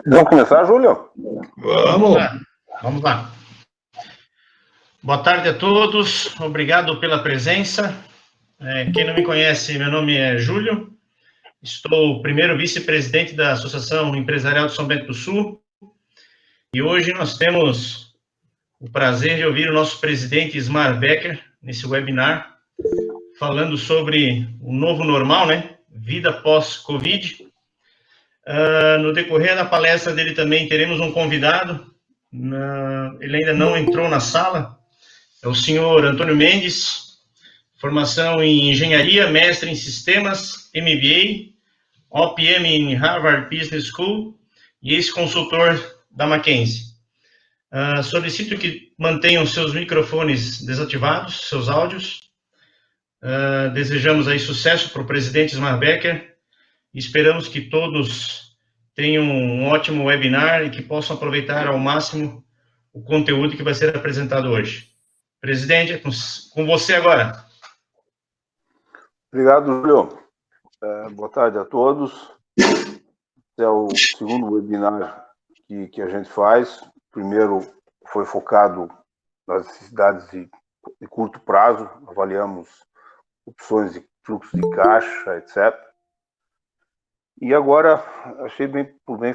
Vamos começar, Júlio? Vamos lá. Boa tarde a todos, obrigado pela presença. Quem não me conhece, meu nome é Júlio, estou primeiro vice-presidente da Associação Empresarial de São Bento do Sul, e hoje nós temos o prazer de ouvir o nosso presidente Ismar Becker, nesse webinar, falando sobre o novo normal, né? Vida pós-Covid. No decorrer da palestra dele também teremos um convidado, ele ainda não entrou na sala, é o senhor Antônio Mendes, formação em engenharia, mestre em sistemas, MBA, OPM em Harvard Business School e ex-consultor da McKinsey. Solicito que mantenham seus microfones desativados, seus áudios. Desejamos aí sucesso para o presidente Ismar Becker e esperamos que todos tenham um ótimo webinar e que possam aproveitar ao máximo o conteúdo que vai ser apresentado hoje. Presidente, é com você agora. Obrigado, Júlio. Boa tarde a todos. É o segundo webinar que a gente faz. O primeiro foi focado nas necessidades de curto prazo, avaliamos opções de fluxo de caixa, etc. E agora achei por bem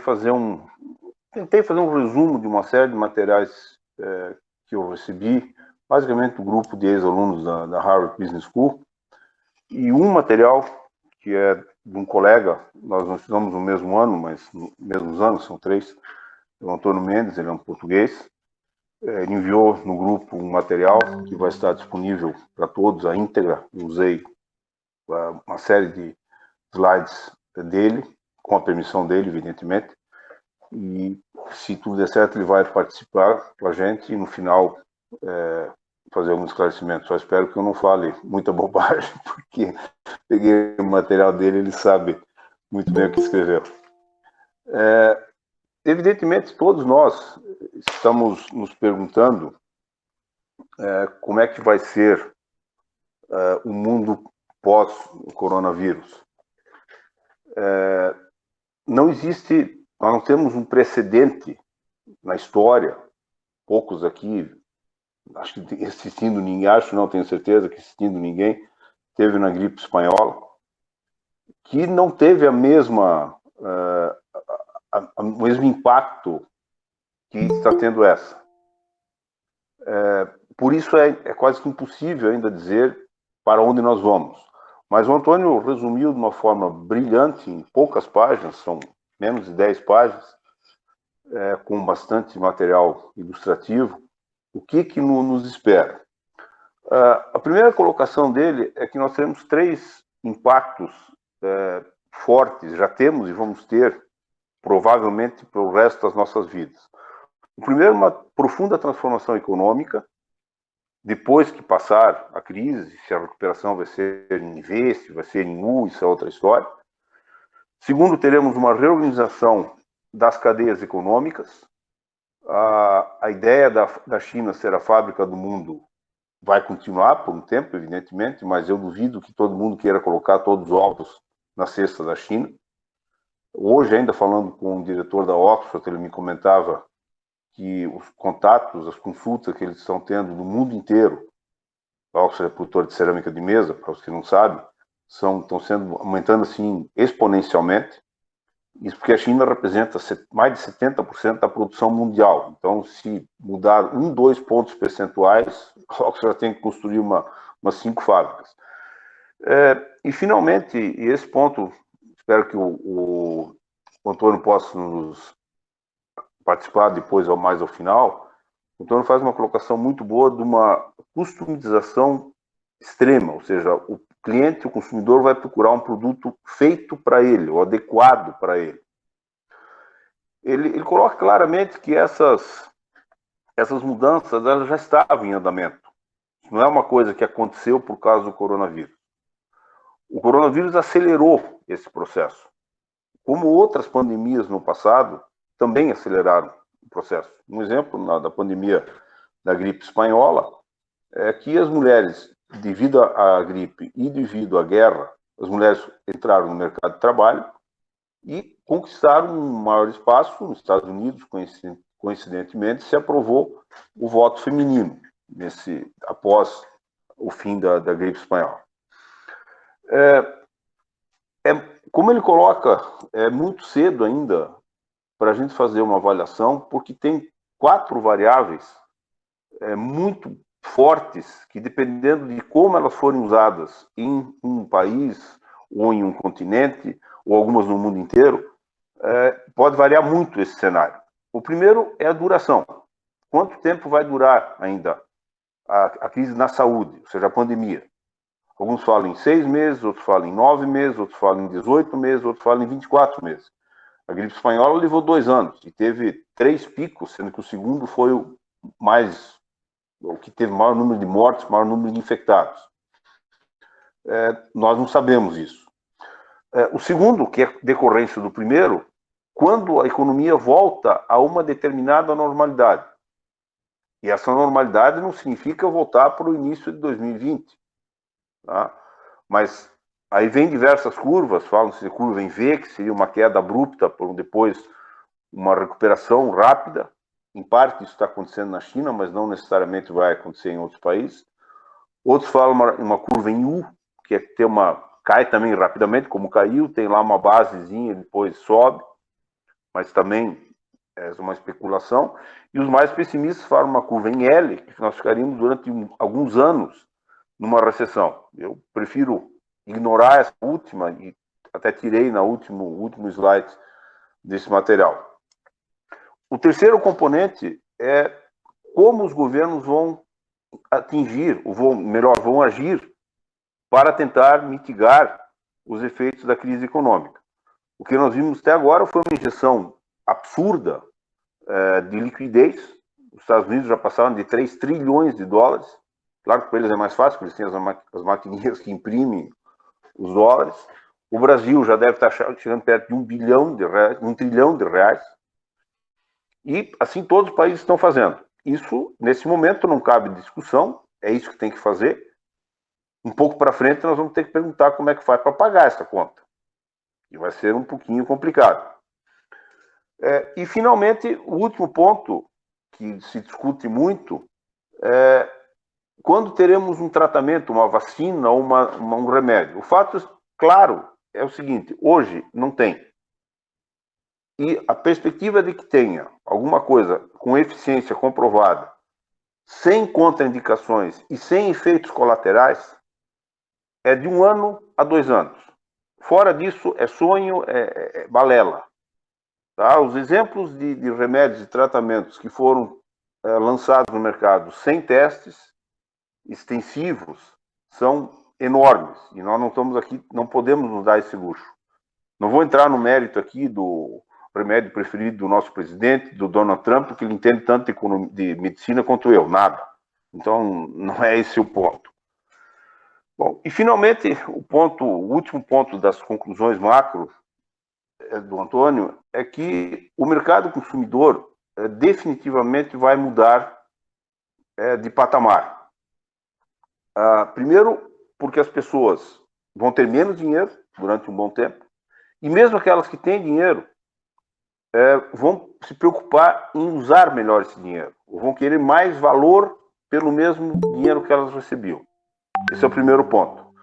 tentei fazer um resumo de uma série de materiais que eu recebi, basicamente do grupo de ex-alunos da Harvard Business School, e um material que é de um colega, nós não estudamos no mesmo ano, mas nos mesmos anos, são 3, o Antônio Mendes, ele é um português, ele enviou no grupo um material que vai estar disponível para todos, a íntegra. Eu usei uma série de slides dele, com a permissão dele, evidentemente, e se tudo der certo, ele vai participar com a gente e no final fazer alguns esclarecimentos. Só espero que eu não fale muita bobagem, porque peguei o material dele, ele sabe muito bem o que escreveu. Evidentemente, todos nós estamos nos perguntando como é que vai ser o mundo pós-coronavírus. Não existe, nós não temos um precedente na história, poucos aqui, acho que assistindo ninguém, não tenho certeza que assistindo ninguém, teve na gripe espanhola, que não teve o mesmo impacto que está tendo essa. Por isso é quase que impossível ainda dizer para onde nós vamos. Mas o Antônio resumiu de uma forma brilhante, em poucas páginas, são menos de 10 páginas, com bastante material ilustrativo, o que nos espera. A primeira colocação dele é que nós teremos 3 impactos fortes, já temos e vamos ter, provavelmente, para o resto das nossas vidas. O primeiro é uma profunda transformação econômica, depois que passar a crise, se a recuperação vai ser em V, se vai ser em U, isso é outra história. Segundo, teremos uma reorganização das cadeias econômicas. A ideia da China ser a fábrica do mundo vai continuar por um tempo, evidentemente, mas eu duvido que todo mundo queira colocar todos os ovos na cesta da China. Hoje, ainda falando com o diretor da Oxford, ele me comentava que os contatos, as consultas que eles estão tendo no mundo inteiro, a Oxford é produtor de cerâmica de mesa, para os que não sabem, estão sendo aumentando assim exponencialmente. Isso porque a China representa mais de 70% da produção mundial. Então, se mudar 2 pontos percentuais, a Oxford tem que construir umas 5 fábricas. E, finalmente, e esse ponto, espero que o Antônio possa nos participar depois ou mais ao final, o Antônio faz uma colocação muito boa de uma customização extrema, ou seja, cliente, o consumidor, vai procurar um produto feito para ele, ou adequado para ele. Ele coloca claramente que essas mudanças elas já estavam em andamento. Não é uma coisa que aconteceu por causa do coronavírus. O coronavírus acelerou esse processo. Como outras pandemias no passado, também aceleraram o processo. Um exemplo da pandemia da gripe espanhola é que as mulheres, devido à gripe e devido à guerra, as mulheres entraram no mercado de trabalho e conquistaram um maior espaço. Nos Estados Unidos, coincidentemente, se aprovou o voto feminino após o fim da gripe espanhola. Como ele coloca, é muito cedo ainda para a gente fazer uma avaliação, porque tem 4 variáveis muito fortes que, dependendo de como elas forem usadas em um país ou em um continente, ou algumas no mundo inteiro, pode variar muito esse cenário. O primeiro é a duração. Quanto tempo vai durar ainda a crise na saúde, ou seja, a pandemia? Alguns falam em 6 meses, outros falam em 9 meses, outros falam em 18 meses, outros falam em 24 meses. A gripe espanhola levou 2 anos e teve 3 picos, sendo que o segundo foi o que teve maior número de mortes, maior número de infectados. Nós não sabemos isso. O segundo, que é decorrência do primeiro, quando a economia volta a uma determinada normalidade. E essa normalidade não significa voltar para o início de 2020. Tá? Mas aí vem diversas curvas, falam-se de curva em V, que seria uma queda abrupta, por depois uma recuperação rápida. Em parte isso está acontecendo na China, mas não necessariamente vai acontecer em outros países. Outros falam uma curva em U, que é ter cai também rapidamente, como caiu, tem lá uma basezinha, depois sobe, mas também é uma especulação. E os mais pessimistas falam uma curva em L, que nós ficaríamos durante alguns anos numa recessão. Eu prefiro ignorar essa última, e até tirei no último slide desse material. O terceiro componente é como os governos vão atingir, vão agir para tentar mitigar os efeitos da crise econômica. O que nós vimos até agora foi uma injeção absurda de liquidez. Os Estados Unidos já passaram de 3 trilhões de dólares. Claro que para eles é mais fácil, porque eles têm as maquininhas que imprimem os dólares. O Brasil já deve estar chegando perto de 1 bilhão de reais, 1 trilhão de reais. E assim todos os países estão fazendo. Isso, nesse momento, não cabe discussão, é isso que tem que fazer. Um pouco para frente, nós vamos ter que perguntar como é que faz para pagar essa conta. E vai ser um pouquinho complicado. E, finalmente, o último ponto que se discute muito é quando teremos um tratamento, uma vacina ou um remédio. O fato, claro, é o seguinte: hoje não tem. E a perspectiva de que tenha alguma coisa com eficiência comprovada, sem contraindicações e sem efeitos colaterais, é de 1 ano a 2 anos. Fora disso, é sonho, é balela. Tá? Os exemplos de remédios e tratamentos que foram lançados no mercado sem testes extensivos são enormes. E nós não estamos aqui, não podemos nos dar esse luxo. Não vou entrar no mérito aqui do remédio preferido do nosso presidente, do Donald Trump, porque ele entende tanto de medicina quanto eu, nada. Então, não é esse o ponto. Bom, e finalmente, o último ponto das conclusões macro do Antônio é que o mercado consumidor definitivamente vai mudar de patamar. Primeiro, porque as pessoas vão ter menos dinheiro durante um bom tempo, e mesmo aquelas que têm dinheiro vão se preocupar em usar melhor esse dinheiro, ou vão querer mais valor pelo mesmo dinheiro que elas recebiam. Esse é o primeiro ponto.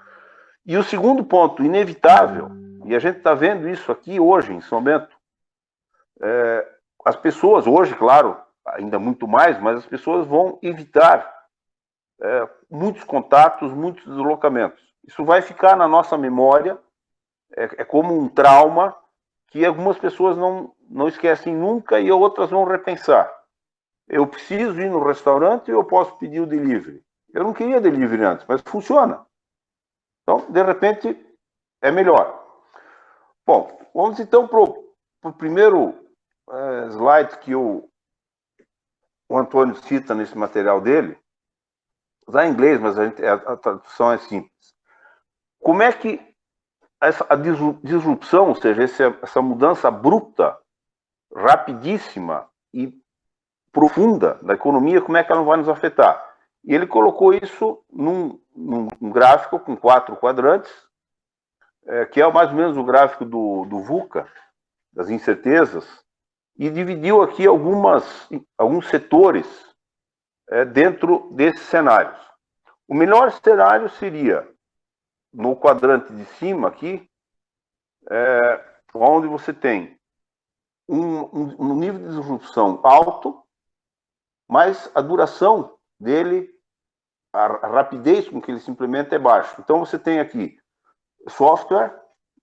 E o segundo ponto, inevitável, e a gente está vendo isso aqui hoje, em São Bento, as pessoas, hoje, claro, ainda muito mais, mas as pessoas vão evitar muitos contatos, muitos deslocamentos. Isso vai ficar na nossa memória, é como um trauma que algumas pessoas não esquecem nunca e outras vão repensar. Eu preciso ir no restaurante ou eu posso pedir o delivery? Eu não queria delivery antes, mas funciona. Então, de repente, é melhor. Bom, vamos então para o primeiro slide que o Antônio cita nesse material dele. Usar em inglês, mas a tradução é simples. Como é que a disrupção, ou seja, essa mudança abrupta, rapidíssima e profunda da economia, como é que ela vai nos afetar? E ele colocou isso num gráfico com 4 quadrantes, que é mais ou menos o gráfico do VUCA, das incertezas, e dividiu aqui alguns setores dentro desses cenários. O melhor cenário seria no quadrante de cima aqui, onde você tem um nível de disrupção alto, mas a duração dele, a rapidez com que ele se implementa é baixa. Então você tem aqui software,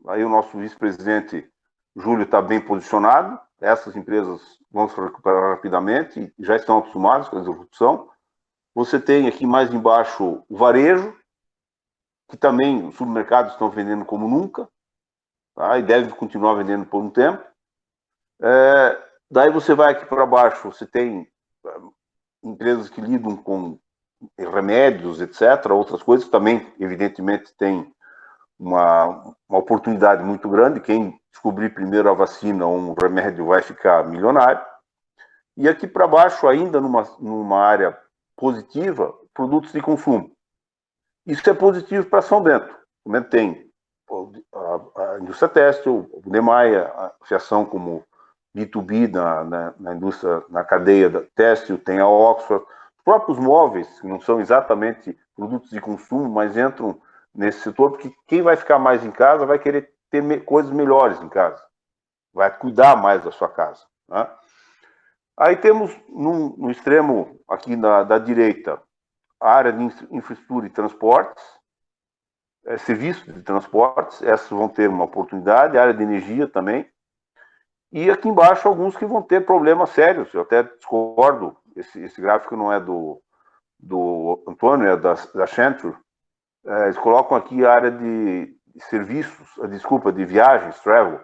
aí o nosso vice-presidente Júlio está bem posicionado, essas empresas vão se recuperar rapidamente e já estão acostumadas com a disrupção. Você tem aqui mais embaixo o varejo, que também os supermercados estão vendendo como nunca, tá? E deve continuar vendendo por um tempo. Daí você vai aqui para baixo, você tem empresas que lidam com remédios, etc., outras coisas que também, evidentemente, tem uma oportunidade muito grande. Quem descobrir primeiro a vacina ou um remédio vai ficar milionário. E aqui para baixo, ainda numa área positiva, produtos de consumo. Isso é positivo para São Bento. Também tem a indústria têxtil, o Demaia, a fiação como B2B na indústria, na cadeia da têxtil, tem a Oxford, os próprios móveis, que não são exatamente produtos de consumo, mas entram nesse setor, porque quem vai ficar mais em casa vai querer ter coisas melhores em casa, vai cuidar mais da sua casa, né? Aí temos no extremo aqui da direita a área de infraestrutura e transportes, serviços de transportes, essas vão ter uma oportunidade, a área de energia também, e aqui embaixo alguns que vão ter problemas sérios. Eu até discordo, esse gráfico não é do Antônio, é da Accenture. Eles colocam aqui a área de serviços, de viagens, travel,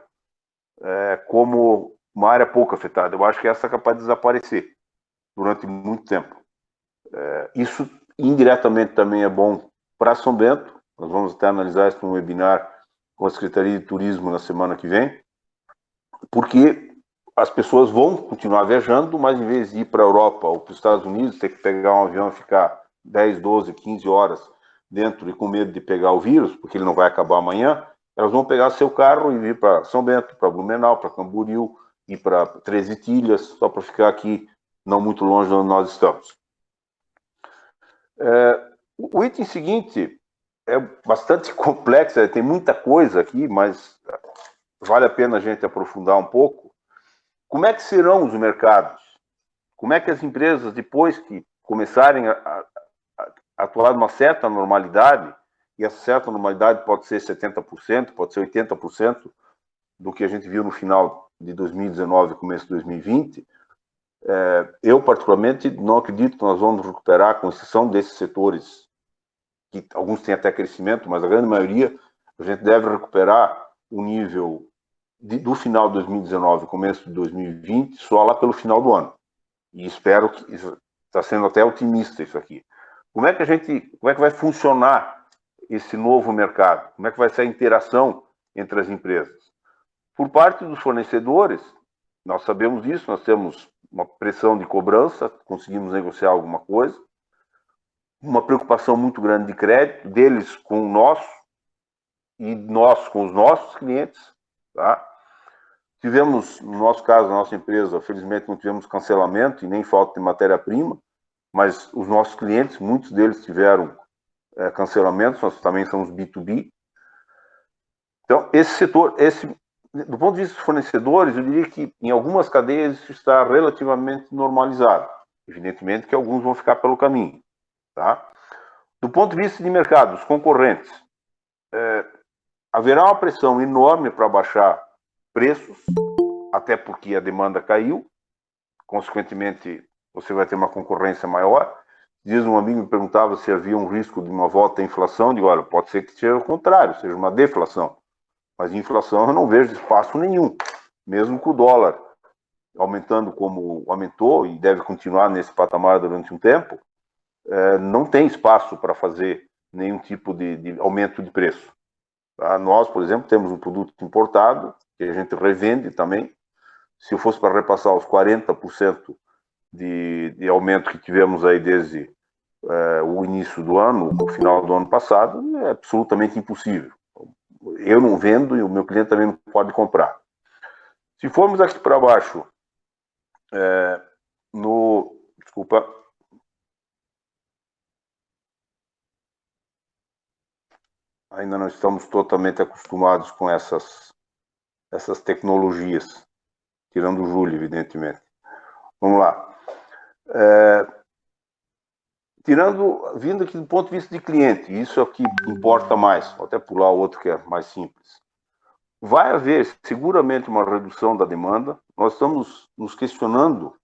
como uma área pouco afetada. Eu acho que essa é capaz de desaparecer durante muito tempo. Isso indiretamente também é bom para São Bento. Nós vamos até analisar isso num webinar com a Secretaria de Turismo na semana que vem, porque as pessoas vão continuar viajando, mas em vez de ir para a Europa ou para os Estados Unidos, ter que pegar um avião e ficar 10, 12, 15 horas dentro e com medo de pegar o vírus, porque ele não vai acabar amanhã, elas vão pegar seu carro e vir para São Bento, para Blumenau, para Camboriú, e para Três Itilhas, só para ficar aqui não muito longe de onde nós estamos. O item seguinte é bastante complexo, tem muita coisa aqui, mas vale a pena a gente aprofundar um pouco. Como é que serão os mercados? Como é que as empresas, depois que começarem a atuar numa certa normalidade, e essa certa normalidade pode ser 70%, pode ser 80% do que a gente viu no final de 2019 e começo de 2020, eu, particularmente, não acredito que nós vamos recuperar, com exceção desses setores, que alguns têm até crescimento, mas a grande maioria, a gente deve recuperar o nível do final de 2019 e começo de 2020 só lá pelo final do ano. E espero que está sendo até otimista isso aqui. Como é que vai funcionar esse novo mercado? Como é que vai ser a interação entre as empresas? Por parte dos fornecedores, nós sabemos disso, nós temos uma pressão de cobrança, conseguimos negociar alguma coisa, uma preocupação muito grande de crédito, deles com o nosso, e nós com os nossos clientes, tá? Tivemos, no nosso caso, na nossa empresa, felizmente não tivemos cancelamento e nem falta de matéria-prima, mas os nossos clientes, muitos deles tiveram cancelamentos, nós também somos B2B. Então, esse setor, do ponto de vista dos fornecedores, eu diria que em algumas cadeias isso está relativamente normalizado. Evidentemente que alguns vão ficar pelo caminho, tá? Do ponto de vista de mercado, os concorrentes, haverá uma pressão enorme para baixar preços, até porque a demanda caiu, consequentemente você vai ter uma concorrência maior. Diz um amigo me perguntava se havia um risco de uma volta à inflação. Digo, olha, pode ser que seja o contrário, seja uma deflação. Mas inflação eu não vejo espaço nenhum. Mesmo com o dólar aumentando como aumentou e deve continuar nesse patamar durante um tempo, não tem espaço para fazer nenhum tipo de aumento de preço. Tá? Nós, por exemplo, temos um produto importado que a gente revende também. Se eu fosse para repassar os 40% de aumento que tivemos aí desde o início do ano, o final do ano passado, é absolutamente impossível. Eu não vendo e o meu cliente também não pode comprar. Se formos aqui para baixo, desculpa. Ainda não estamos totalmente acostumados com essas tecnologias, tirando o Júlio, evidentemente. Vamos lá. Vindo aqui do ponto de vista de cliente, isso é o que importa mais, vou até pular o outro que é mais simples. Vai haver seguramente uma redução da demanda. Nós estamos nos questionando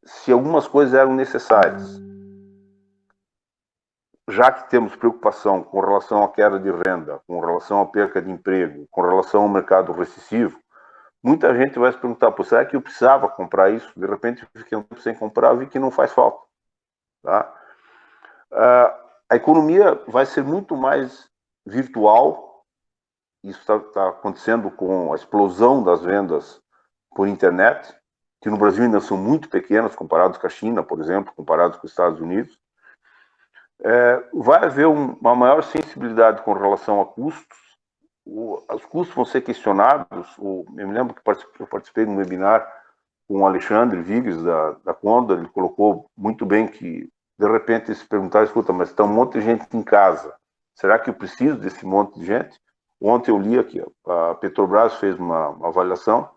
se algumas coisas eram necessárias. Já que temos preocupação com relação à queda de renda, com relação à perca de emprego, com relação ao mercado recessivo, muita gente vai se perguntar, será que eu precisava comprar isso? De repente, eu fiquei um tempo sem comprar, vi que não faz falta. Tá? A economia vai ser muito mais virtual. Isso está acontecendo com a explosão das vendas por internet, que no Brasil ainda são muito pequenas, comparados com a China, por exemplo, comparados com os Estados Unidos. Vai haver uma maior sensibilidade com relação a custos. Os custos vão ser questionados. Eu me lembro que eu participei de um webinar com o Alexandre Vigues, da Condor. Ele colocou muito bem que, de repente, se perguntar, escuta, mas está um monte de gente em casa. Será que eu preciso desse monte de gente? Ontem eu li aqui, a Petrobras fez uma avaliação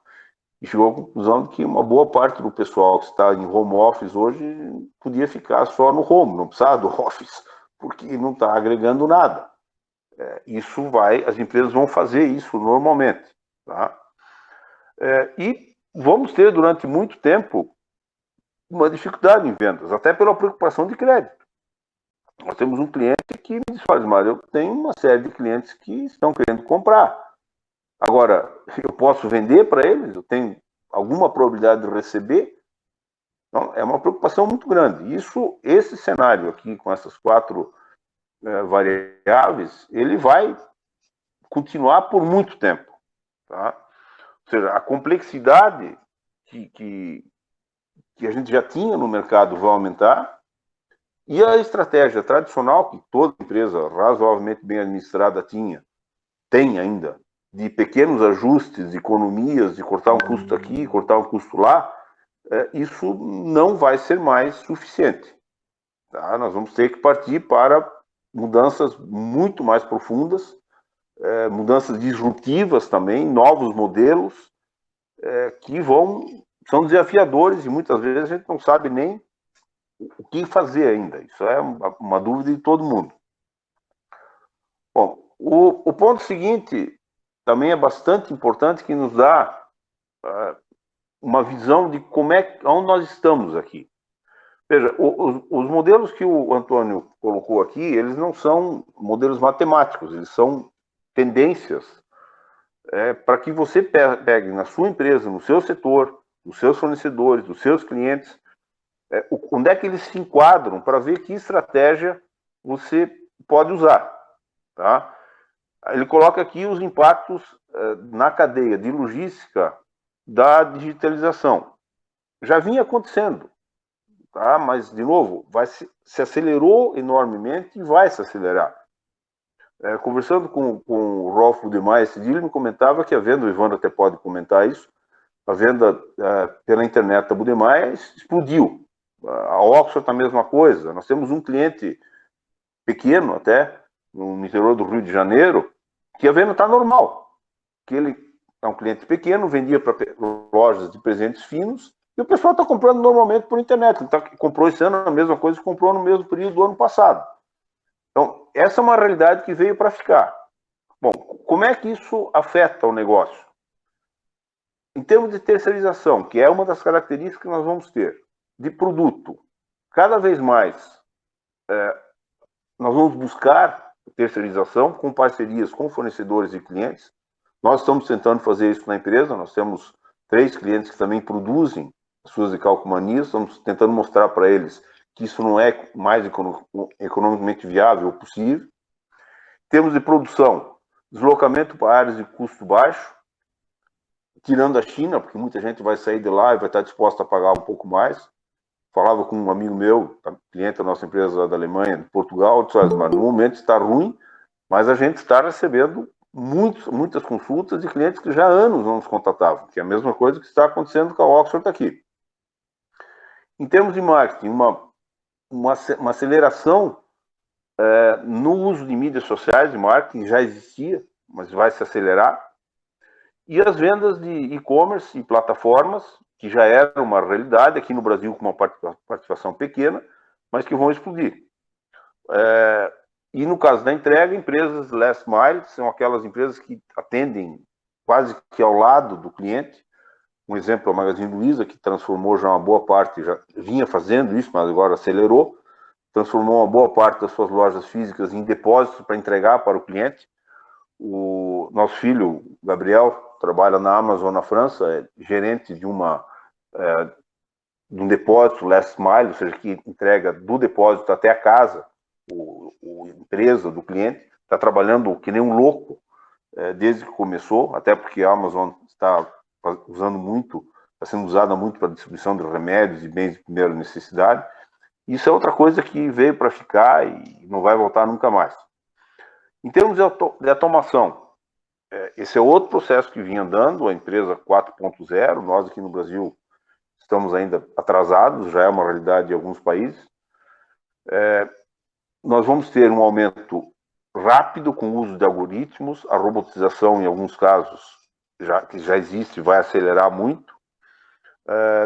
e chegou à conclusão de que uma boa parte do pessoal que está em home office hoje podia ficar só no home, não precisava do office, porque não está agregando nada. As empresas vão fazer isso normalmente. Tá? E vamos ter, durante muito tempo, uma dificuldade em vendas, até pela preocupação de crédito. Nós temos um cliente que me diz, mas eu tenho uma série de clientes que estão querendo comprar. Agora, eu posso vender para eles? Eu tenho alguma probabilidade de receber? Então, é uma preocupação muito grande. Esse cenário aqui, com essas 4 variáveis, ele vai continuar por muito tempo. Tá? Ou seja, a complexidade que a gente já tinha no mercado vai aumentar e a estratégia tradicional que toda empresa razoavelmente bem administrada tem ainda, de pequenos ajustes, de economias, de cortar um custo aqui, cortar um custo lá, isso não vai ser mais suficiente. Tá? Nós vamos ter que partir para mudanças muito mais profundas, mudanças disruptivas também, novos modelos, que são desafiadores e muitas vezes a gente não sabe nem o que fazer ainda. Isso é uma dúvida de todo mundo. Bom, o ponto seguinte também é bastante importante, que nos dá uma visão de onde nós estamos aqui. Veja, os modelos que o Antônio colocou aqui, eles não são modelos matemáticos, eles são tendências para que você pegue na sua empresa, no seu setor, dos seus fornecedores, dos seus clientes, onde é que eles se enquadram, para ver que estratégia você pode usar. Tá? Ele coloca aqui os impactos na cadeia de logística da digitalização. Já vinha acontecendo, tá? Mas, de novo, se acelerou enormemente e vai se acelerar. Conversando com o Rolf Budemeier esse dia, ele me comentava que a venda, o Ivandro até pode comentar isso, a venda pela internet da Budemeier explodiu. A Oxford, a mesma coisa. Nós temos um cliente pequeno até, no interior do Rio de Janeiro, que a venda está normal. Que ele é um cliente pequeno, vendia para lojas de presentes finos, e o pessoal está comprando normalmente por internet. Ele comprou esse ano a mesma coisa que comprou no mesmo período do ano passado. Então, essa é uma realidade que veio para ficar. Bom, como é que isso afeta o negócio? Em termos de terceirização, que é uma das características que nós vamos ter, de produto, cada vez mais nós vamos buscar terceirização com parcerias com fornecedores e clientes. Nós estamos tentando fazer isso na empresa, nós temos 3 clientes que também produzem suas de calcomanias, estamos tentando mostrar para eles que isso não é mais economicamente viável ou possível. Temos de produção, deslocamento para áreas de custo baixo, tirando a China, porque muita gente vai sair de lá e vai estar disposta a pagar um pouco mais. Falava com um amigo meu, cliente da nossa empresa da Alemanha, de Portugal, disse, mas no momento está ruim, mas a gente está recebendo muitas consultas de clientes que já há anos não nos contatavam, que é a mesma coisa que está acontecendo com a Oxford aqui. Em termos de marketing, uma aceleração no uso de mídias sociais, de marketing, já existia, mas vai se acelerar. E as vendas de e-commerce e plataformas, que já era uma realidade aqui no Brasil com uma participação pequena, mas que vão explodir. E no caso da entrega, empresas last mile são aquelas empresas que atendem quase que ao lado do cliente. Um exemplo é o Magazine Luiza, que transformou já uma boa parte, já vinha fazendo isso, mas agora acelerou, transformou uma boa parte das suas lojas físicas em depósitos para entregar para o cliente. O nosso filho, Gabriel, trabalha na Amazon na França, é gerente de um depósito last mile, ou seja, que entrega do depósito até a casa, a empresa do cliente, está trabalhando que nem um louco desde que começou, até porque a Amazon está sendo usada muito para distribuição de remédios e bens de primeira necessidade. Isso é outra coisa que veio para ficar e não vai voltar nunca mais. Em termos de automação, esse é outro processo que vinha andando, a empresa 4.0, nós aqui no Brasil estamos ainda atrasados, já é uma realidade em alguns países. Nós vamos ter um aumento rápido com o uso de algoritmos, a robotização em alguns casos que já existe, vai acelerar muito.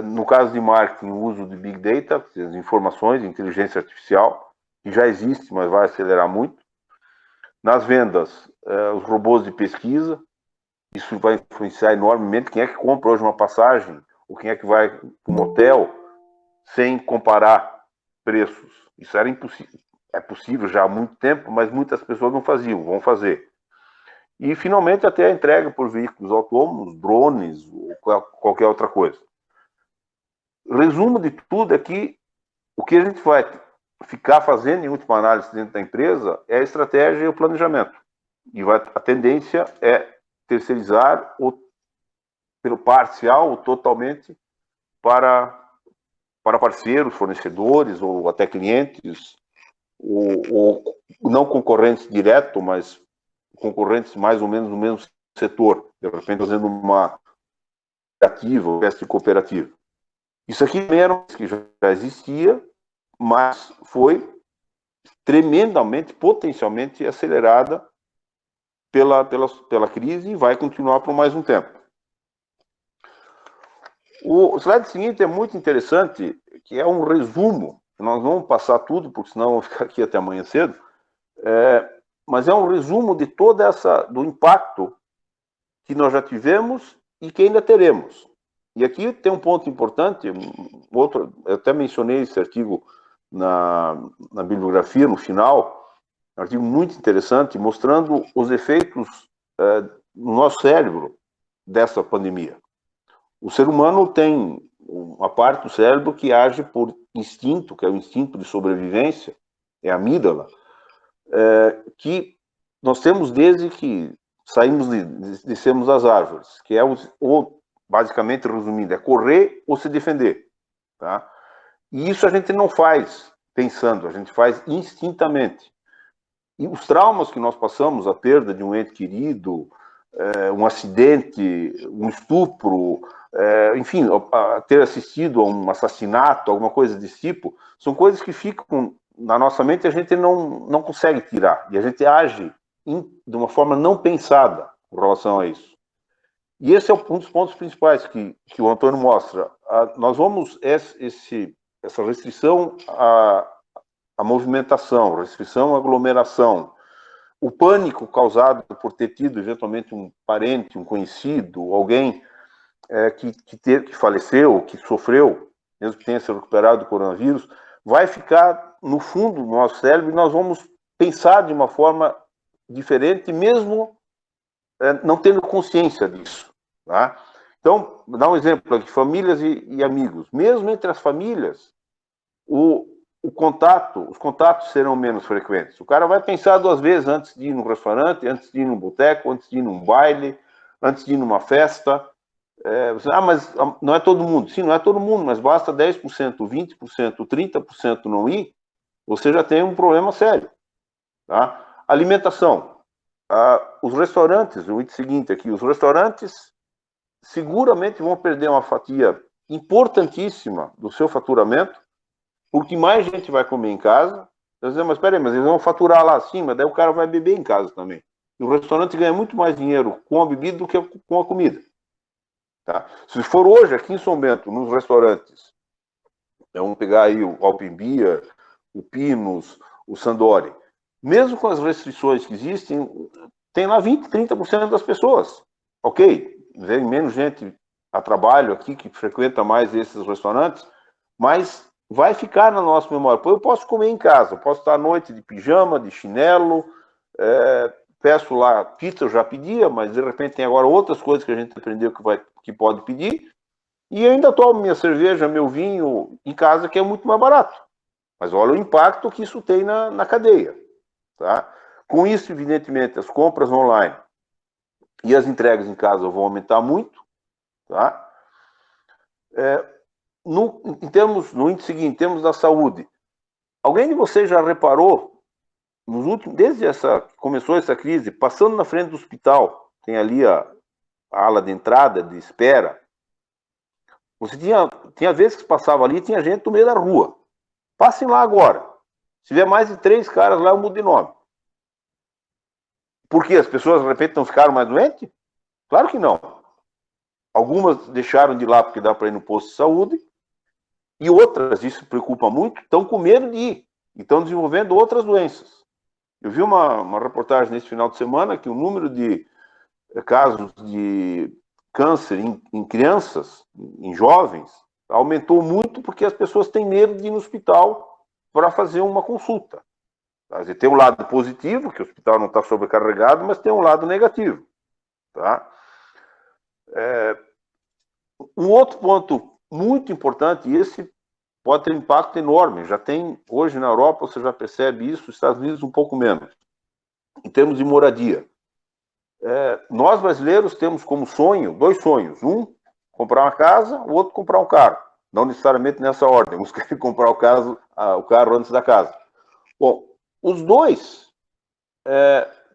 No caso de marketing, o uso de Big Data, as informações, inteligência artificial, que já existe, mas vai acelerar muito. Nas vendas, os robôs de pesquisa, isso vai influenciar enormemente. Quem é que compra hoje uma passagem, ou quem é que vai para um hotel sem comparar preços? Isso era impossível. É possível já há muito tempo, mas muitas pessoas não faziam, vão fazer. E, finalmente, até a entrega por veículos autônomos, drones, ou qualquer outra coisa. O resumo de tudo é que o que a gente vai ficar fazendo, em última análise, dentro da empresa, é a estratégia e o planejamento. E a tendência é terceirizar pelo parcial ou totalmente para parceiros, fornecedores ou até clientes, ou não concorrentes direto, mas concorrentes mais ou menos no mesmo setor, de repente fazendo uma cooperativa, uma espécie de cooperativa. Isso aqui era uma coisa que já existia, mas foi tremendamente, potencialmente acelerada pela crise e vai continuar por mais um tempo. O slide seguinte é muito interessante, que é um resumo. Nós vamos passar tudo, porque senão vamos ficar aqui até amanhã cedo. Mas é um resumo de do impacto que nós já tivemos e que ainda teremos. E aqui tem um ponto importante, eu até mencionei esse artigo na bibliografia, no final, um artigo muito interessante, mostrando os efeitos no nosso cérebro dessa pandemia. O ser humano tem uma parte do cérebro que age por instinto, que é o instinto de sobrevivência, é a amígdala, que nós temos desde que descemos das árvores, que é basicamente resumindo, é correr ou se defender, tá? E isso a gente não faz pensando, a gente faz instintamente. E os traumas que nós passamos, a perda de um ente querido, um acidente, um estupro, enfim, ter assistido a um assassinato, alguma coisa desse tipo, são coisas que ficam na nossa mente e a gente não consegue tirar. E a gente age de uma forma não pensada com relação a isso. E esse é um dos pontos principais que o Antônio mostra. Nós vamos, essa restrição à movimentação, restrição à aglomeração, o pânico causado por ter tido eventualmente um parente, um conhecido, alguém que faleceu, que sofreu, mesmo que tenha se recuperado do coronavírus, vai ficar no fundo do nosso cérebro e nós vamos pensar de uma forma diferente, mesmo não tendo consciência disso. Tá? Então, vou dar um exemplo aqui, famílias e amigos. Mesmo entre as famílias, os contatos serão menos frequentes. O cara vai pensar 2 vezes antes de ir no restaurante, antes de ir no boteco, antes de ir num baile, antes de ir numa festa. Mas não é todo mundo. Sim, não é todo mundo, mas basta 10%, 20%, 30% não ir, você já tem um problema sério. Tá? Alimentação. Os restaurantes, o item seguinte aqui, os restaurantes seguramente vão perder uma fatia importantíssima do seu faturamento, porque mais gente vai comer em casa. Mas espera aí, mas eles vão faturar lá acima, daí o cara vai beber em casa também. E o restaurante ganha muito mais dinheiro com a bebida do que com a comida. Tá? Se for hoje, aqui em São Bento, nos restaurantes, vamos pegar aí o Alpenbia, o Pinos, o Sandori, mesmo com as restrições que existem, tem lá 20%, 30% das pessoas. Ok, vem menos gente a trabalho aqui, que frequenta mais esses restaurantes, mas vai ficar na nossa memória. Eu posso comer em casa, posso estar à noite de pijama, de chinelo, peço lá, pizza eu já pedia, mas de repente tem agora outras coisas que a gente aprendeu que pode pedir, e ainda tomo minha cerveja, meu vinho em casa, que é muito mais barato. Mas olha o impacto que isso tem na cadeia. Tá? Com isso, evidentemente, as compras online e as entregas em casa vão aumentar muito. Tá? No índice seguinte, em termos da saúde, alguém de vocês já reparou, desde que começou essa crise, passando na frente do hospital, tem ali a ala de entrada, de espera, você tinha vezes que passava ali e tinha gente no meio da rua. Passem lá agora. Se tiver mais de 3 caras lá, eu mudo de nome. Por quê? As pessoas, de repente, não ficaram mais doentes? Claro que não. Algumas deixaram de ir lá porque dá para ir no posto de saúde, e outras, isso preocupa muito, estão com medo de ir e estão desenvolvendo outras doenças. Eu vi uma reportagem nesse final de semana que o número de casos de câncer em crianças, em jovens, aumentou muito porque as pessoas têm medo de ir no hospital para fazer uma consulta. Tem um lado positivo, que o hospital não está sobrecarregado, mas tem um lado negativo. Tá? Um outro ponto muito importante, e esse pode ter um impacto enorme, já tem, hoje na Europa, você já percebe isso, nos Estados Unidos um pouco menos, em termos de moradia. Nós, brasileiros, temos como sonho, 2 sonhos. Um, comprar uma casa, o outro, comprar um carro. Não necessariamente nessa ordem, uns querem comprar o carro antes da casa. Bom, os dois,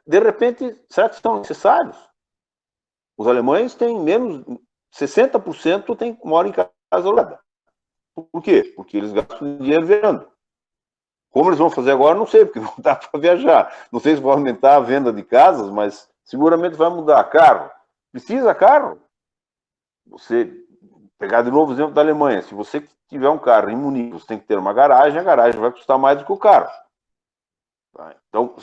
de repente, será que são necessários? Os alemães têm menos, 60% moram em casa alugada. Por quê? Porque eles gastam dinheiro viajando. Como eles vão fazer agora, não sei, porque não dá para viajar. Não sei se vai aumentar a venda de casas, mas seguramente vai mudar. Carro. Precisa carro? Você pegar de novo o exemplo da Alemanha. Se você tiver um carro em Munique, você tem que ter uma garagem, a garagem vai custar mais do que o carro. Então,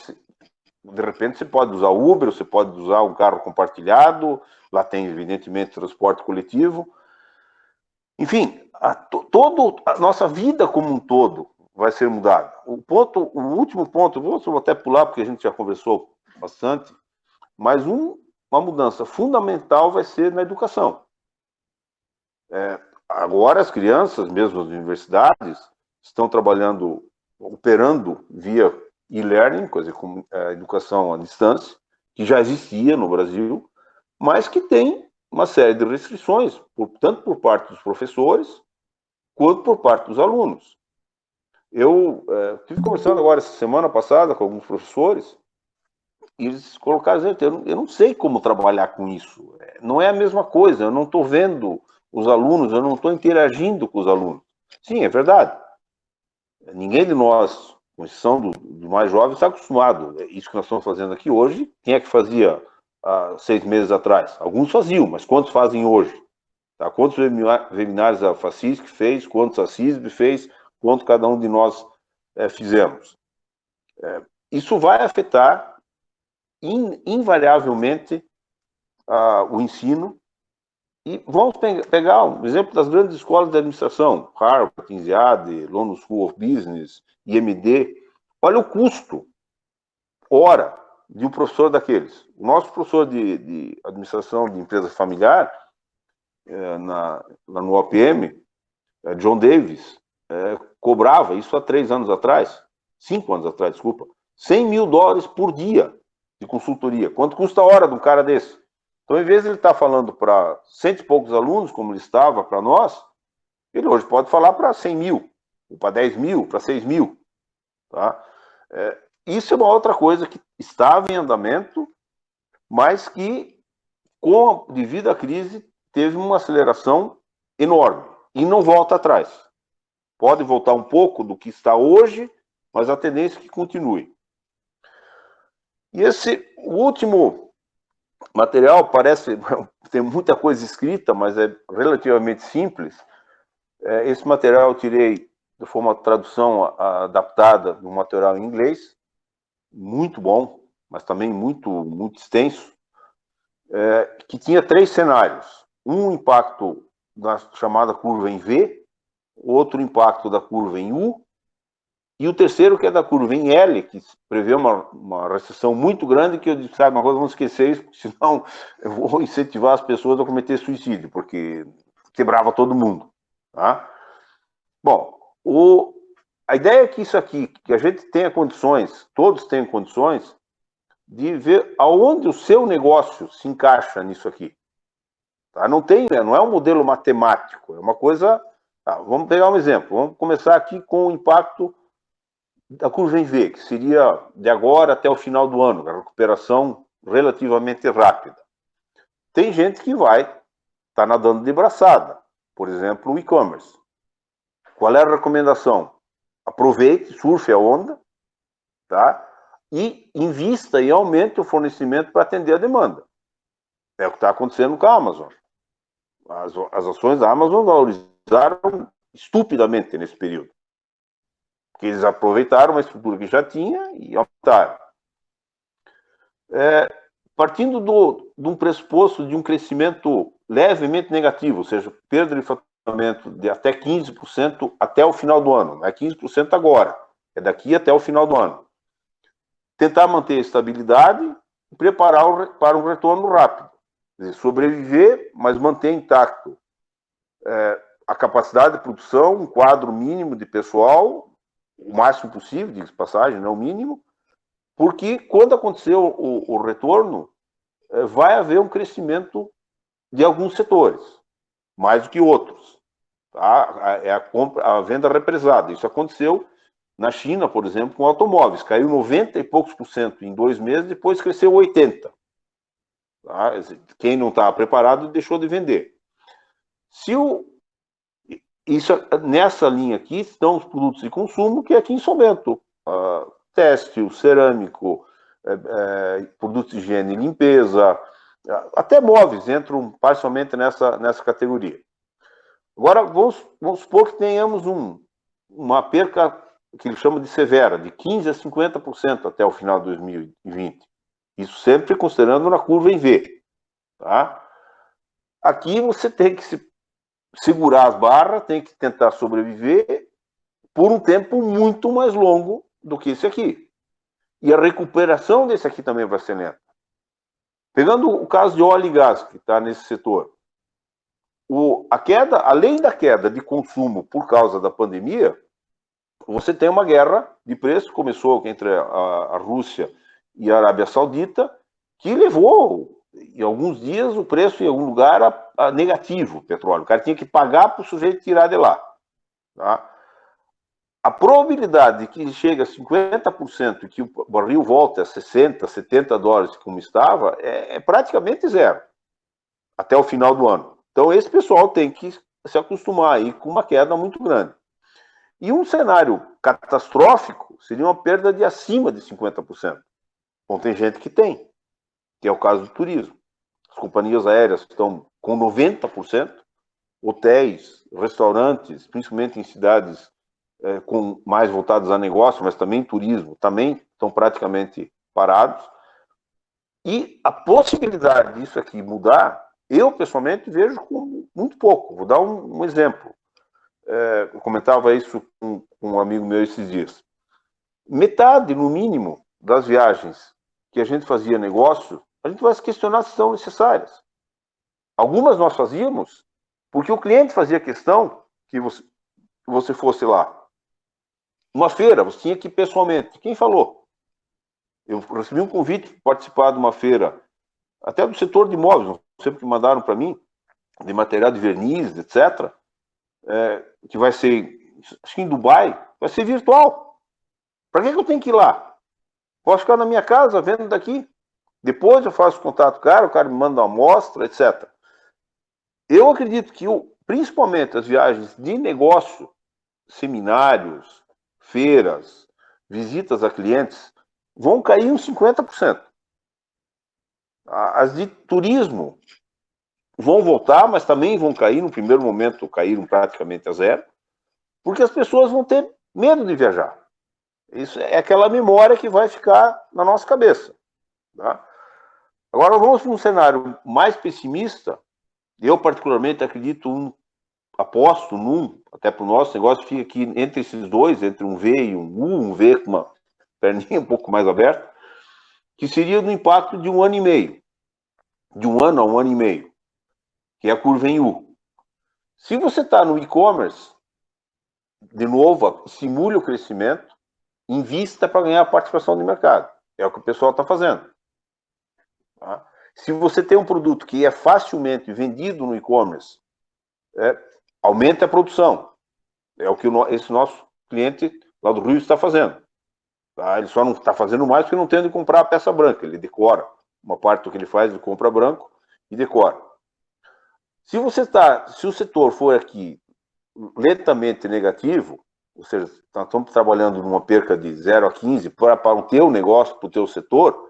de repente, você pode usar Uber, você pode usar um carro compartilhado, lá tem, evidentemente, transporte coletivo. Enfim, toda a nossa vida como um todo vai ser mudada. O último ponto, vou até pular, porque a gente já conversou bastante, mas uma mudança fundamental vai ser na educação. Agora, as crianças, mesmo as universidades, estão trabalhando, operando via e-learning, coisa como a educação à distância, que já existia no Brasil, mas que tem uma série de restrições, tanto por parte dos professores, quanto por parte dos alunos. Eu estive conversando agora, essa semana passada, com alguns professores, e eles colocaram, eu não sei como trabalhar com isso. Não é a mesma coisa, eu não estou vendo os alunos, eu não estou interagindo com os alunos. Sim, é verdade. Ninguém de nós, com exceção do mais jovem, está acostumado. Isso que nós estamos fazendo aqui hoje, quem é que fazia há 6 meses atrás? Alguns faziam, mas quantos fazem hoje? Tá? Quantos webinários a FACISC fez, quantos a CISB fez, quanto cada um de nós fizemos. Isso vai afetar invariavelmente o ensino, E vamos pegar um exemplo das grandes escolas de administração, Harvard, INSEAD, London School of Business, IMD. Olha o custo, hora, de um professor daqueles. O nosso professor de administração de empresa familiar, lá no OPM, John Davis, cobrava, isso há 3 anos atrás, 5 anos atrás, desculpa, $100 mil por dia de consultoria. Quanto custa a hora de um cara desse? Então, em vez de ele estar falando para 100 e poucos alunos, como ele estava para nós, ele hoje pode falar para 100 mil, para 10 mil, para 6 mil. Tá? Isso é uma outra coisa que estava em andamento, mas que, devido à crise, teve uma aceleração enorme e não volta atrás. Pode voltar um pouco do que está hoje, mas a tendência é que continue. E o último material parece tem muita coisa escrita, mas é relativamente simples. Esse material eu tirei de forma tradução adaptada do material em inglês, muito bom, mas também muito extenso, que tinha 3 cenários. Um impacto da chamada curva em V, outro impacto da curva em U, e o terceiro que é da curva em L, que prevê uma recessão muito grande, que eu disse, sabe, uma coisa, vamos esquecer isso, porque senão eu vou incentivar as pessoas a cometer suicídio, porque quebrava todo mundo. Tá? Bom, a ideia é que isso aqui, que a gente tenha condições, todos tenham condições, de ver aonde o seu negócio se encaixa nisso aqui. Tá? Não é um modelo matemático, é uma coisa... Tá, vamos pegar um exemplo, vamos começar aqui com o impacto da curva em V, que seria de agora até o final do ano, a recuperação relativamente rápida. Tem gente que vai estar nadando de braçada, por exemplo, o e-commerce. Qual é a recomendação? Aproveite, surfe a onda, tá? E invista e aumente o fornecimento para atender a demanda. É o que está acontecendo com a Amazon. As ações da Amazon valorizaram estupidamente nesse período. Porque eles aproveitaram uma estrutura que já tinha e aumentaram. Partindo de um pressuposto de um crescimento levemente negativo, ou seja, perda de faturamento de até 15% até o final do ano. Não é 15% agora, é daqui até o final do ano. Tentar manter a estabilidade e preparar para um retorno rápido. Quer dizer, sobreviver, mas manter intacto a capacidade de produção, um quadro mínimo de pessoal, o máximo possível, diga-se passagem, não o mínimo, porque quando acontecer o retorno, vai haver um crescimento de alguns setores, mais do que outros. Tá? É a venda represada. Isso aconteceu na China, por exemplo, com automóveis. Caiu 90 e poucos % em 2 meses, depois cresceu 80%. Tá? Quem não estava preparado deixou de vender. Nessa linha aqui estão os produtos de consumo, que é aqui em São Bento. Têxtil, cerâmico, produtos de higiene e limpeza, até móveis entram parcialmente nessa categoria. Agora, vamos supor que tenhamos uma perca que ele chama de severa, de 15% a 50% até o final de 2020. Isso sempre considerando na curva em V. Tá? Aqui você tem que segurar as barras, tem que tentar sobreviver por um tempo muito mais longo do que esse aqui. E a recuperação desse aqui também vai ser lenta. Pegando o caso de óleo e gás, que está nesse setor, a queda, além da queda de consumo por causa da pandemia, você tem uma guerra de preço, começou entre a Rússia e a Arábia Saudita, que levou, em alguns dias, o preço em algum lugar a negativo, o petróleo. O cara tinha que pagar para o sujeito tirar de lá. Tá? A probabilidade de que ele chegue a 50% e que o barril volte a 60, 70 dólares como estava, é praticamente zero, até o final do ano. Então, esse pessoal tem que se acostumar aí com uma queda muito grande. E um cenário catastrófico seria uma perda de acima de 50%. Bom, tem gente que tem, que é o caso do turismo. As companhias aéreas estão com 90%, hotéis, restaurantes, principalmente em cidades mais voltadas a negócio, mas também turismo, também estão praticamente parados. E a possibilidade disso aqui mudar Eu, pessoalmente, vejo com muito pouco. Vou dar um exemplo. Eu comentava isso com um amigo meu esses dias. Metade, no mínimo, das viagens que a gente fazia negócio, a gente vai se questionar se são necessárias. Algumas nós fazíamos porque o cliente fazia questão que você fosse lá. Uma feira, você tinha que ir pessoalmente. Quem falou? Eu recebi um convite para participar de uma feira, até do setor de imóveis, não sei porque mandaram para mim, de material de verniz, etc., que vai ser, acho que em Dubai, vai ser virtual. Para que eu tenho que ir lá? Posso ficar na minha casa, vendo daqui. Depois eu faço contato com o cara me manda uma amostra, etc. Eu acredito que, principalmente as viagens de negócio, seminários, feiras, visitas a clientes, vão cair uns 50%. As de turismo vão voltar, mas também vão cair, no primeiro momento caíram praticamente a zero, porque as pessoas vão ter medo de viajar. Isso é aquela memória que vai ficar na nossa cabeça. Tá? Agora vamos para um cenário mais pessimista. Eu particularmente aposto num, até para o nosso negócio, fica aqui entre esses dois, entre um V e um V com uma perninha um pouco mais aberta, que seria no impacto de 1 ano e meio. De 1 ano a 1 ano e meio, que é a curva em U. Se você está no e-commerce, de novo, simule o crescimento, invista para ganhar a participação de mercado. É o que o pessoal está fazendo. Tá? Se você tem um produto que é facilmente vendido no e-commerce, aumente a produção. É o que esse nosso cliente lá do Rio está fazendo. Tá? Ele só não está fazendo mais porque não tem de comprar a peça branca. Ele decora. Uma parte do que ele faz, ele compra branco e decora. Se o setor for aqui lentamente negativo, ou seja, nós estamos trabalhando numa perca de 0 a 15 para o teu negócio, para o teu setor,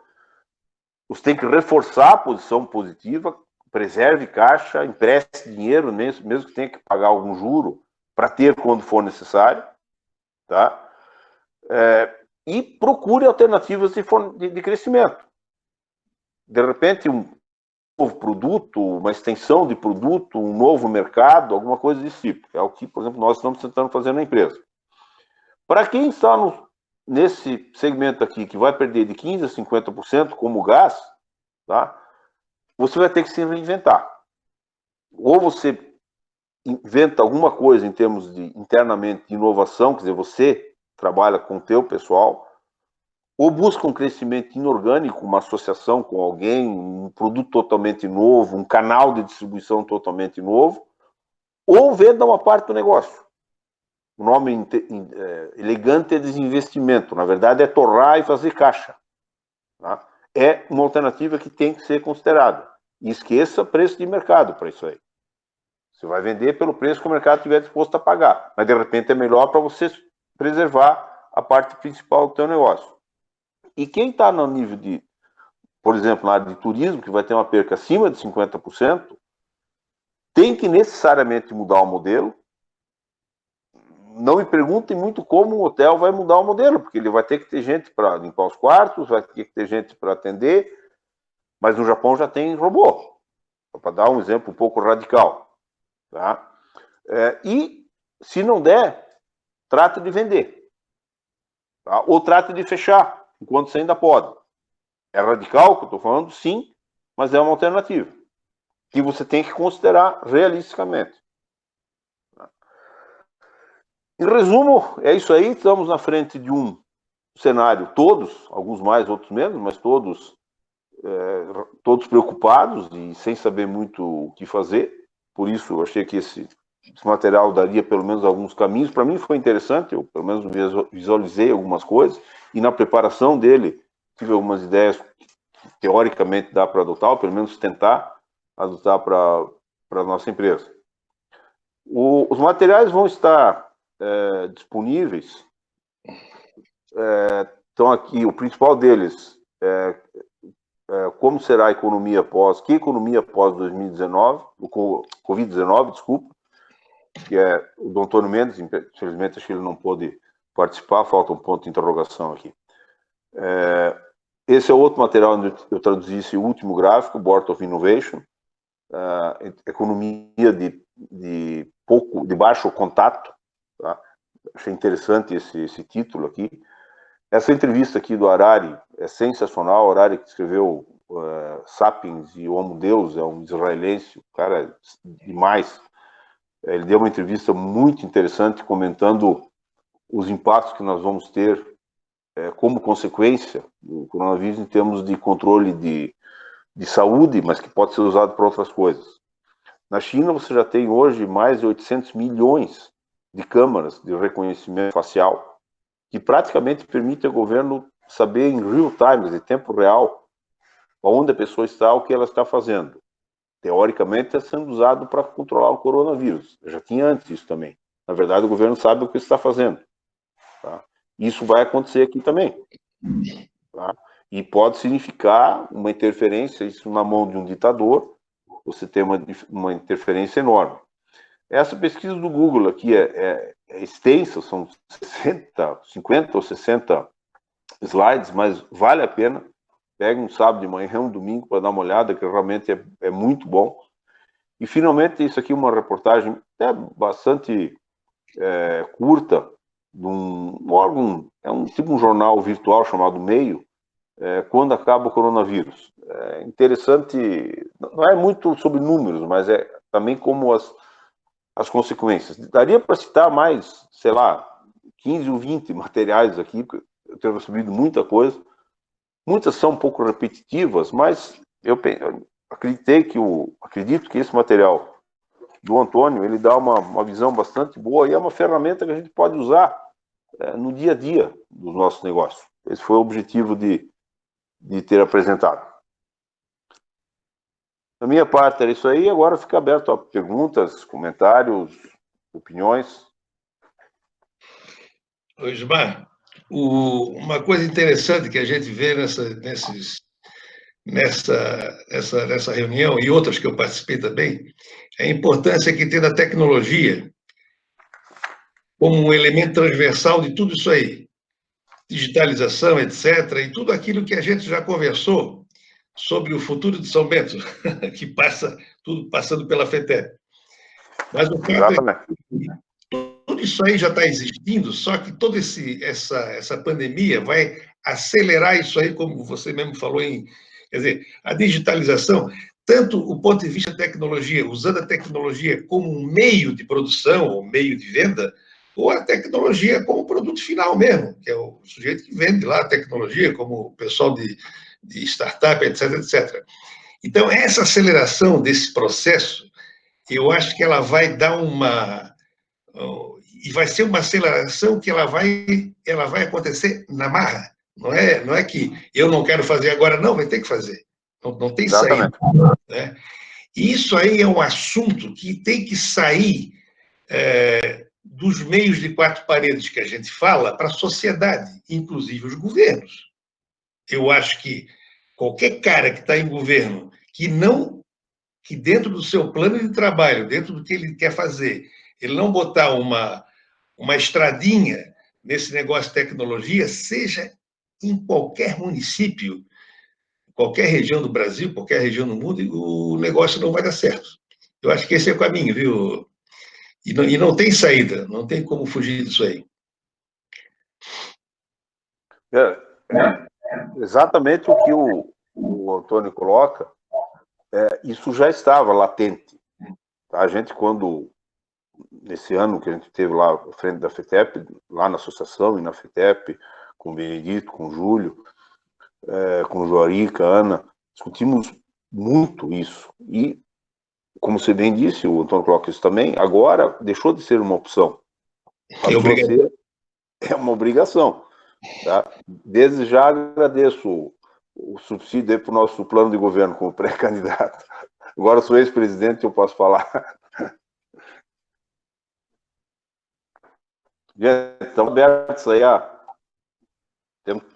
você tem que reforçar a posição positiva, preserve caixa, empreste dinheiro, mesmo que tenha que pagar algum juro, para ter quando for necessário, tá? E procure alternativas de crescimento. De repente, um novo produto, uma extensão de produto, um novo mercado, alguma coisa desse tipo. É o que, por exemplo, nós estamos tentando fazer na empresa. Para quem está nesse segmento aqui, que vai perder de 15% a 50%, como o gás, tá? Você vai ter que se reinventar. Ou você inventa alguma coisa em termos de, internamente, de inovação, quer dizer, você trabalha com o teu pessoal, ou busca um crescimento inorgânico, uma associação com alguém, um produto totalmente novo, um canal de distribuição totalmente novo, ou venda uma parte do negócio. O nome elegante é desinvestimento. Na verdade, é torrar e fazer caixa. Tá? É uma alternativa que tem que ser considerada. E esqueça preço de mercado para isso aí. Você vai vender pelo preço que o mercado estiver disposto a pagar. Mas, de repente, é melhor para você preservar a parte principal do seu negócio. E quem está no nível de, por exemplo, na área de turismo, que vai ter uma perca acima de 50%, tem que necessariamente mudar o modelo. Não me perguntem muito como o hotel vai mudar o modelo, porque ele vai ter que ter gente para limpar os quartos, vai ter que ter gente para atender, mas no Japão já tem robô, para dar um exemplo um pouco radical. Tá? E, se não der, trata de vender. Tá? Ou trata de fechar, enquanto você ainda pode. É radical o que eu estou falando? Sim, mas é uma alternativa que você tem que considerar realisticamente. Em resumo, é isso aí. Estamos na frente de um cenário, todos, alguns mais, outros menos, mas todos preocupados e sem saber muito o que fazer. Por isso, eu achei que esse material daria pelo menos alguns caminhos. Para mim foi interessante, eu pelo menos visualizei algumas coisas, e na preparação dele tive algumas ideias que teoricamente dá para adotar, ou pelo menos tentar adotar para a nossa empresa. Os materiais vão estar disponíveis. Então aqui, o principal deles como será a economia que economia pós 2019, o Covid-19, desculpa, que é o do Antônio Mendes, infelizmente acho que ele não pôde participar, falta um ponto de interrogação aqui. Esse é outro material onde eu traduzi esse último gráfico, Board of Innovation. economia de baixo contato, tá? Achei interessante esse título aqui. Essa entrevista aqui do Harari é sensacional. O Harari que escreveu Sapiens e o Homo Deus, é um israelense, o cara é demais. Ele deu uma entrevista muito interessante comentando os impactos que nós vamos ter como consequência do coronavírus em termos de controle de saúde, mas que pode ser usado para outras coisas. Na China, você já tem hoje mais de 800 milhões de câmaras de reconhecimento facial, que praticamente permite ao governo saber em real time, em tempo real, onde a pessoa está, o que ela está fazendo. Teoricamente, está sendo usado para controlar o coronavírus. Já tinha antes isso também. Na verdade, o governo sabe o que está fazendo. Tá? Isso vai acontecer aqui também. Tá? E pode significar uma interferência, isso na mão de um ditador, você tem uma interferência enorme. Essa pesquisa do Google aqui é extensa, são 50 ou 60 slides, mas vale a pena. Pega um sábado de manhã, um domingo, para dar uma olhada, que realmente é muito bom. E, finalmente, isso aqui é uma reportagem até bastante curta, de um órgão, tipo um jornal virtual chamado Meio, quando acaba o coronavírus. É interessante, não é muito sobre números, mas é também como as consequências. Daria para citar mais, sei lá, 15 ou 20 materiais aqui, porque eu tenho recebido muita coisa. Muitas são um pouco repetitivas, mas eu acredito que esse material do Antônio, ele dá uma visão bastante boa e é uma ferramenta que a gente pode usar no dia a dia dos nossos negócios. Esse foi o objetivo de ter apresentado. Da minha parte era isso aí, agora fica aberto a perguntas, comentários, opiniões. Oi, Gilmar, uma coisa interessante que a gente vê nessa reunião e outras que eu participei também, é a importância que tem da tecnologia como um elemento transversal de tudo isso aí, digitalização, etc., e tudo aquilo que a gente já conversou sobre o futuro de São Bento, que passa tudo passando pela FETEP. Mas o fato é que tudo isso aí já está existindo, só que toda essa pandemia vai acelerar isso aí, como você mesmo falou, quer dizer, a digitalização, tanto o ponto de vista da tecnologia, usando a tecnologia como um meio de produção ou meio de venda, ou a tecnologia como produto final mesmo, que é o sujeito que vende lá a tecnologia, como o pessoal de startup, etc, etc. Então, essa aceleração desse processo, eu acho que ela vai dar e vai ser uma aceleração que ela vai acontecer na marra. Não é que eu não quero fazer agora, não, vai ter que fazer. Não tem saída. Né? E isso aí é um assunto que tem que sair dos meios de quatro paredes que a gente fala para a sociedade, inclusive os governos. Eu acho que qualquer cara que está em governo que dentro do seu plano de trabalho, dentro do que ele quer fazer, ele não botar uma estradinha nesse negócio de tecnologia, seja em qualquer município, qualquer região do Brasil, qualquer região do mundo, o negócio não vai dar certo. Eu acho que esse é o caminho, viu? E não tem saída, não tem como fugir disso aí. Exatamente o que o Antônio coloca, isso já estava latente. A gente, nesse ano que a gente teve lá à frente da FETEP, lá na associação e na FETEP, com o Benedito, com o Júlio, com o Joarica, a Ana, discutimos muito isso. E, como você bem disse, o Antônio coloca isso também, agora deixou de ser uma opção. É uma obrigação. Tá? Desde já agradeço o subsídio para o nosso plano de governo como pré-candidato. Agora sou ex-presidente e eu posso falar. Gente, estamos abertos aí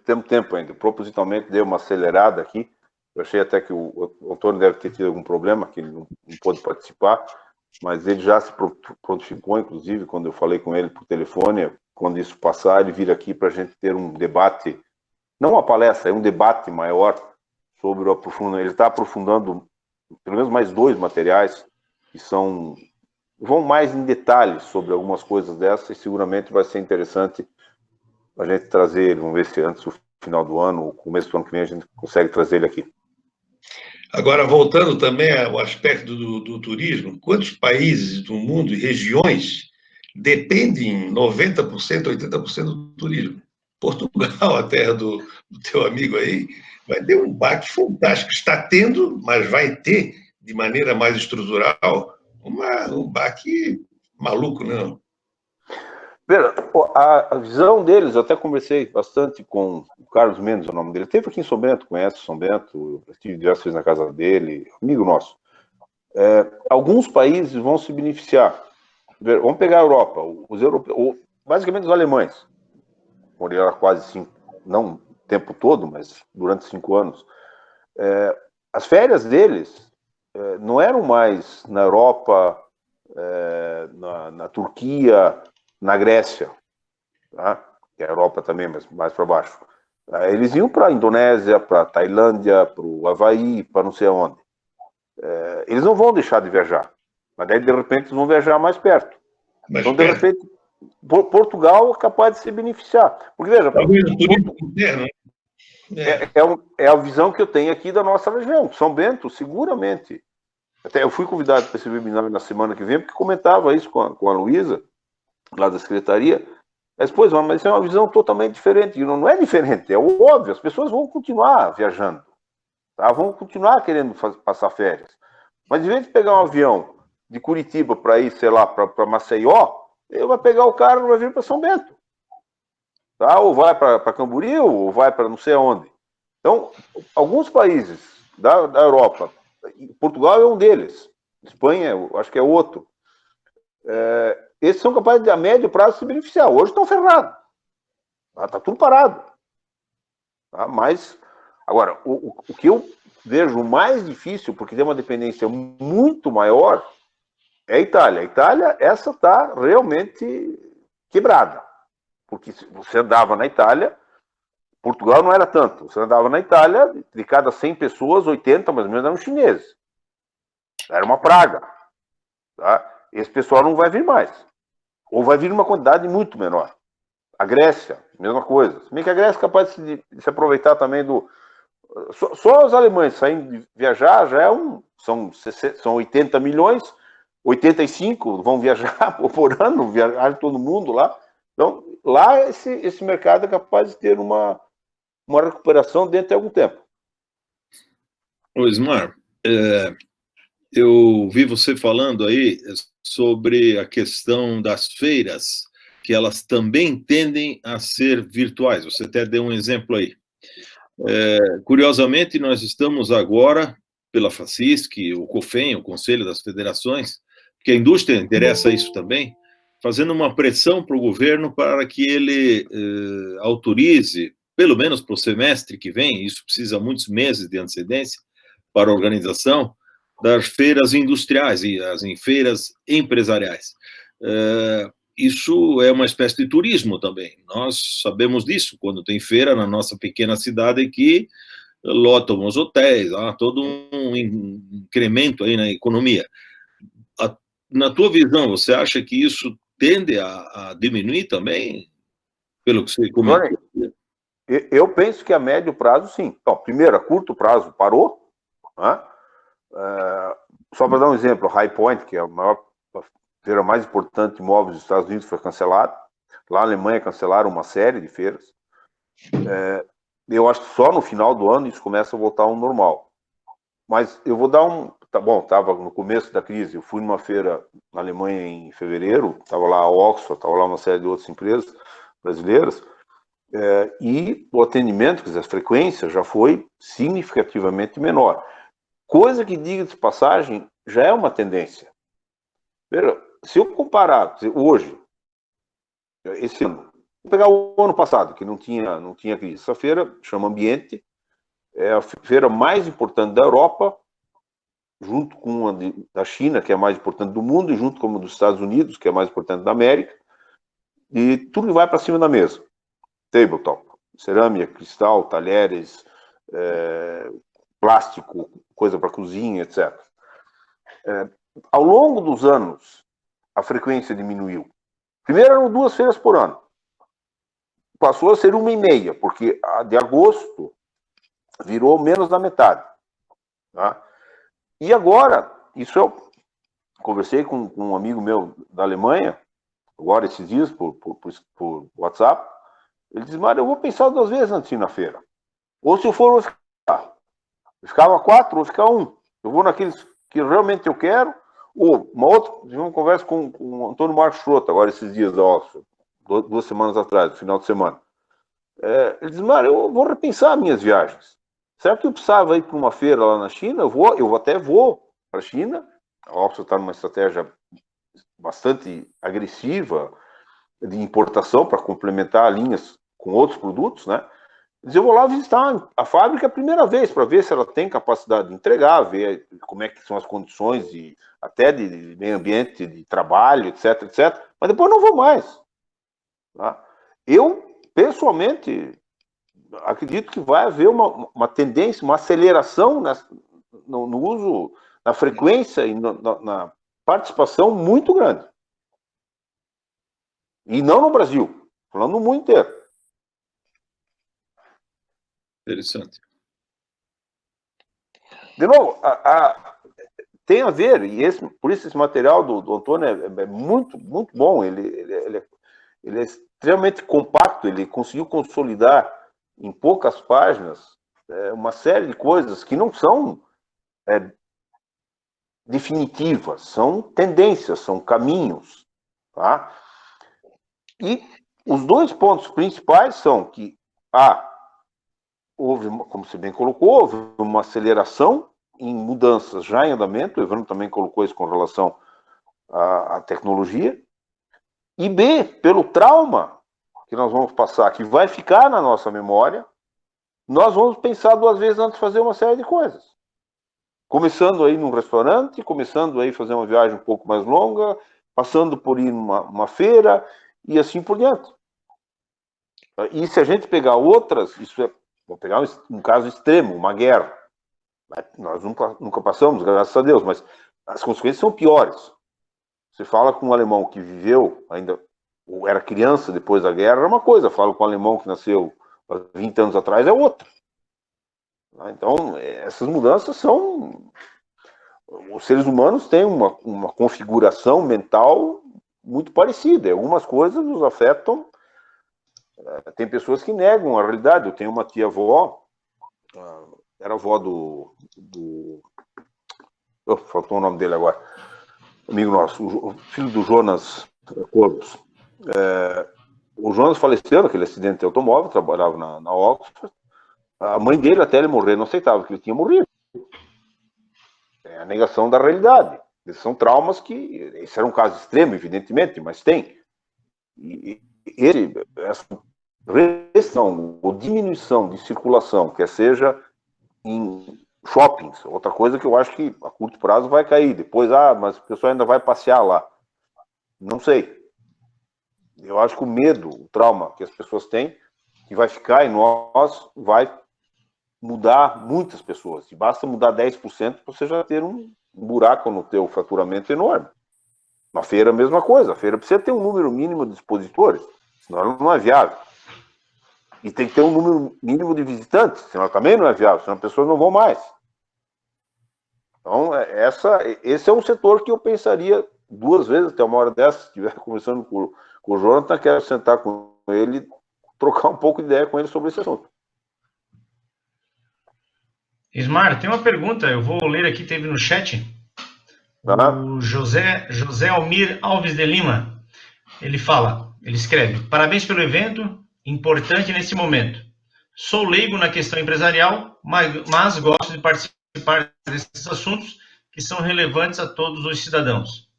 temos tempo ainda. Propositalmente dei uma acelerada aqui. Eu achei até que o Antônio deve ter tido algum problema, que ele não pôde participar, mas ele já se prontificou, inclusive, quando eu falei com ele por telefone, quando isso passar, ele vir aqui para a gente ter um debate, não uma palestra, é um debate maior sobre o aprofundamento. Ele está aprofundando pelo menos mais 2 materiais que vão mais em detalhes sobre algumas coisas dessas, e seguramente vai ser interessante a gente trazer ele. Vamos ver se antes do final do ano, ou começo do ano que vem, a gente consegue trazer ele aqui. Agora, voltando também ao aspecto do turismo, quantos países do mundo e regiões dependem 90%, 80% do turismo? Portugal, a terra do teu amigo aí, vai ter um baque fantástico. Está tendo, mas vai ter, de maneira mais estrutural, um baque maluco, não? Veja, a visão deles, eu até conversei bastante com o Carlos Mendes, o nome dele. Esteve aqui em São Bento, conhece São Bento, eu estive diversas vezes na casa dele, amigo nosso. Alguns países vão se beneficiar. Vamos pegar a Europa, os europeus, basicamente os alemães, morreram há quase 5, não o tempo todo, mas durante 5 anos. As férias deles não eram mais na Europa, na Turquia, na Grécia, tá? Que é a Europa também, mas mais para baixo. Eles iam para a Indonésia, para a Tailândia, para o Havaí, para não sei aonde. Eles não vão deixar de viajar, mas daí de repente eles vão viajar mais perto. Então, de repente, Portugal é capaz de se beneficiar. Porque, veja, é a visão que eu tenho aqui da nossa região. São Bento, seguramente. Até eu fui convidado para esse webinar na semana que vem, porque comentava isso com a Luísa, lá da secretaria. Mas, mas é uma visão totalmente diferente. E não é diferente, é óbvio. As pessoas vão continuar viajando, tá? Vão continuar querendo passar férias. Mas, em vez de pegar um avião de Curitiba para ir, sei lá, para Maceió, ele vai pegar o carro e vai vir para São Bento. Tá? Ou vai para Camboriú, ou vai para não sei aonde. Então, alguns países da Europa, Portugal é um deles, Espanha, eu acho que é outro, esses são capazes de, a médio prazo, se beneficiar. Hoje estão ferrados. Está tudo parado. Tá? Mas, agora, o que eu vejo mais difícil, porque tem uma dependência muito maior, é a Itália. A Itália, essa está realmente quebrada. Porque você andava na Itália, Portugal não era tanto. Você andava na Itália, de cada 100 pessoas, 80 mais ou menos eram chineses. Era uma praga. Tá? Esse pessoal não vai vir mais. Ou vai vir uma quantidade muito menor. A Grécia, mesma coisa. Se bem que a Grécia é capaz de se aproveitar também do... Só os alemães saindo de viajar já são 80 milhões, 85 vão viajar por ano, viajar todo mundo lá. Então, lá esse mercado é capaz de ter uma recuperação dentro de algum tempo. Ô, Ismar, eu vi você falando aí sobre a questão das feiras, que elas também tendem a ser virtuais. Você até deu um exemplo aí. Curiosamente, nós estamos agora, pela FACISC, o COFEM, o Conselho das Federações, que a indústria interessa isso também, fazendo uma pressão para o governo para que ele autorize, pelo menos para o semestre que vem, isso precisa muitos meses de antecedência para a organização, das feiras industriais e as feiras empresariais. Isso é uma espécie de turismo também. Nós sabemos disso, quando tem feira na nossa pequena cidade que lotam os hotéis, há todo um incremento aí na economia. Na tua visão, você acha que isso tende a diminuir também, pelo que você comentou? Eu penso que a médio prazo, sim. Então, primeiro, a curto prazo parou, né? Só para dar um exemplo, a High Point, que é a feira mais importante de imóveis dos Estados Unidos, foi cancelada. Lá na Alemanha cancelaram uma série de feiras. Eu acho que só no final do ano isso começa a voltar ao normal. Mas eu vou dar tá bom, estava no começo da crise, eu fui numa feira na Alemanha em fevereiro, estava lá a Oxford, estava lá uma série de outras empresas brasileiras, e o atendimento, quer dizer, a frequência já foi significativamente menor. Coisa que, diga de passagem, já é uma tendência. Veja, se eu comparar hoje, esse ano, vou pegar o ano passado, que não tinha crise. Essa feira chama Ambiente, é a feira mais importante da Europa, junto com a da China, que é a mais importante do mundo, e junto com a dos Estados Unidos, que é a mais importante da América, e tudo vai para cima da mesa. Tabletop, cerâmica, cristal, talheres, plástico, coisa para cozinha, etc. Ao longo dos anos, a frequência diminuiu. Primeiro eram 2 feiras por ano. Passou a ser 1,5, porque a de agosto virou menos da metade. Tá? E agora, isso eu conversei com um amigo meu da Alemanha, agora esses dias, por WhatsApp. Ele disse, Mário, eu vou pensar 2 vezes antes de ir na feira. Ou se eu for, eu ficava 4, ou ficar 1. Eu vou naqueles que realmente eu quero. Ou tive uma conversa com o Antônio Marcos Schrotter, agora esses dias da Oxford, 2 semanas atrás, no final de semana. Ele disse, Mário, eu vou repensar minhas viagens. Será que eu precisava ir para uma feira lá na China? Eu até vou para a China. A Oxford está numa estratégia bastante agressiva de importação para complementar linhas com outros produtos, né? Eu vou lá visitar a fábrica a primeira vez para ver se ela tem capacidade de entregar, ver como é que são as condições até de meio ambiente, de trabalho, etc, etc. Mas depois não vou mais. Tá? Eu, pessoalmente, acredito que vai haver uma tendência, uma aceleração no uso, na frequência e na participação muito grande. E não no Brasil, falando no mundo inteiro. Interessante. De novo, tem a ver, e por isso esse material do Antônio é muito, muito bom. Ele é extremamente compacto, ele conseguiu consolidar em poucas páginas uma série de coisas que não são definitivas, são tendências, são caminhos. Tá? E os 2 pontos principais são que, houve, como você bem colocou, houve uma aceleração em mudanças já em andamento, o Evandro também colocou isso com relação à tecnologia, e B, pelo trauma que nós vamos passar, que vai ficar na nossa memória, nós vamos pensar 2 vezes antes de fazer uma série de coisas. Começando aí num restaurante, começando aí fazer uma viagem um pouco mais longa, passando por ir numa feira, e assim por diante. E se a gente pegar outras, vou pegar um caso extremo, uma guerra. Nós nunca passamos, graças a Deus, mas as consequências são piores. Você fala com um alemão que viveu ainda, ou era criança depois da guerra, é uma coisa. Fala com um alemão que nasceu há 20 anos atrás, é outra. Então, essas mudanças são... Os seres humanos têm uma configuração mental muito parecida. E algumas coisas nos afetam. Tem pessoas que negam a realidade. Eu tenho uma tia-avó, era avó faltou o nome dele agora, amigo nosso, o filho do Jonas Corpus. O Jonas faleceu naquele acidente de automóvel, trabalhava na Oxford. A mãe dele, até ele morrer, não aceitava que ele tinha morrido. É a negação da realidade. Esses são traumas que... Esse era um caso extremo, evidentemente, mas tem. E essa restrição ou diminuição de circulação, quer seja em shoppings, outra coisa que eu acho que a curto prazo vai cair. Depois, mas o pessoal ainda vai passear lá. Não sei. Eu acho que o medo, o trauma que as pessoas têm, que vai ficar em nós, vai mudar muitas pessoas. E basta mudar 10% para você já ter um buraco no teu faturamento enorme. Na feira, a mesma coisa. A feira precisa ter um número mínimo de expositores, senão ela não é viável. E tem que ter um número mínimo de visitantes, senão também não é viável, senão as pessoas não vão mais. Então, esse é um setor que eu pensaria 2 vezes, até uma hora dessa, se estiver conversando com o Jonathan, quero sentar com ele, trocar um pouco de ideia com ele sobre esse assunto. Ismar, tem uma pergunta, eu vou ler aqui, teve no chat. O José Almir Alves de Lima, ele escreve: parabéns pelo evento, importante nesse momento. Sou leigo na questão empresarial, mas gosto de participar desses assuntos que são relevantes a todos os cidadãos.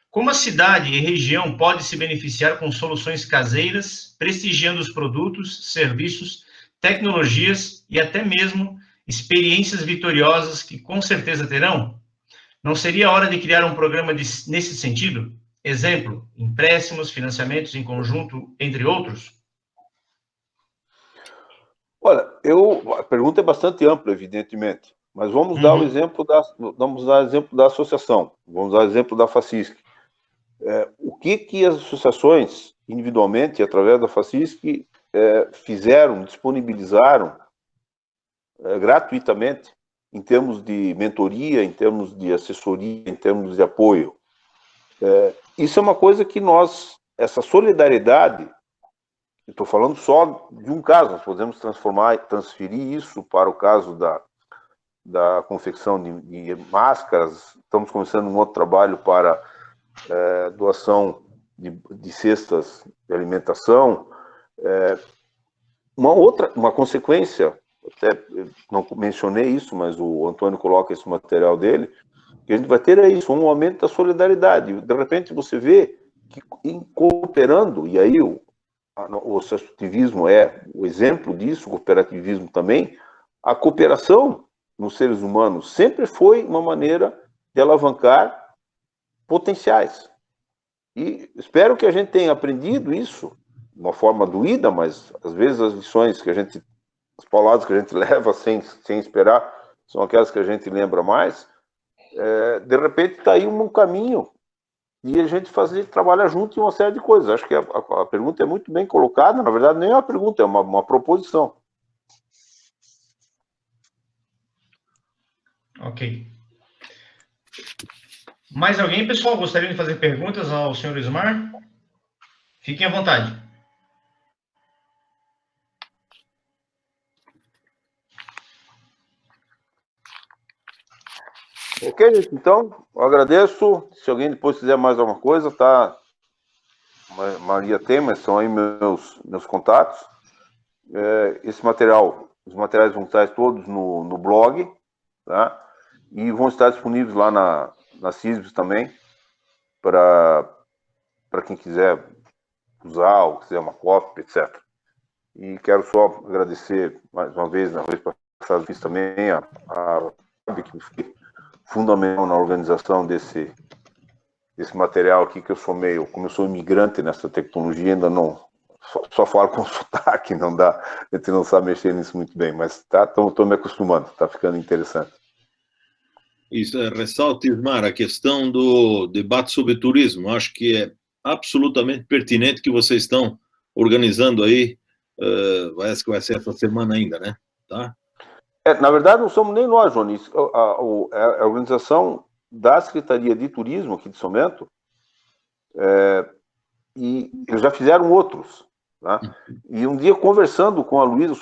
Como a cidade e região pode se beneficiar com soluções caseiras, prestigiando os produtos, serviços, tecnologias e até mesmo experiências vitoriosas que com certeza terão? Não seria hora de criar um programa nesse sentido? Exemplo, empréstimos, financiamentos em conjunto, entre outros? Olha, a pergunta é bastante ampla, evidentemente. Mas vamos dar o exemplo da associação, vamos dar o exemplo da FACISC. O que as associações, individualmente, através da FACISC, fizeram, disponibilizaram gratuitamente, em termos de mentoria, em termos de assessoria, em termos de apoio. Isso é uma coisa que essa solidariedade, estou falando só de um caso, nós podemos transferir isso para o caso da confecção de máscaras, estamos começando um outro trabalho para doação de cestas de alimentação. Uma consequência, até não mencionei isso, mas o Antônio coloca esse material dele, que a gente vai ter um aumento da solidariedade. De repente você vê que cooperando, e aí o associativismo é o exemplo disso, o cooperativismo também, a cooperação nos seres humanos sempre foi uma maneira de alavancar potenciais. E espero que a gente tenha aprendido isso de uma forma doída, mas às vezes as lições as palavras que a gente leva sem esperar, são aquelas que a gente lembra mais. De repente está aí um caminho e a gente trabalhar junto em uma série de coisas. Acho que a pergunta é muito bem colocada, na verdade nem é uma pergunta, é uma proposição. Ok. Mais alguém, pessoal, gostaria de fazer perguntas ao senhor Ismar? Fiquem à vontade. Ok, gente, então, eu agradeço. Se alguém depois quiser mais alguma coisa, tá? Maria tem, mas são aí meus contatos. Esse material, os materiais vão estar todos no blog, tá? E vão estar disponíveis lá na CISBS também, para quem quiser usar, ou quiser uma cópia, etc. E quero só agradecer mais uma vez, na vez passada fiz também a que foi fundamental na organização desse material aqui, que eu sou como eu sou imigrante nessa tecnologia, ainda não, só falo com sotaque, não dá, a gente não sabe mexer nisso muito bem, mas estou me acostumando, está ficando interessante. Isso, ressalto, Ismar, a questão do debate sobre turismo. Acho que é absolutamente pertinente que vocês estão organizando aí, parece que vai ser essa semana ainda, né? Tá? Na verdade, não somos nem nós, Johnny. A organização da Secretaria de Turismo aqui de São Bento, e eles já fizeram outros. Tá? E um dia, conversando com a Luísa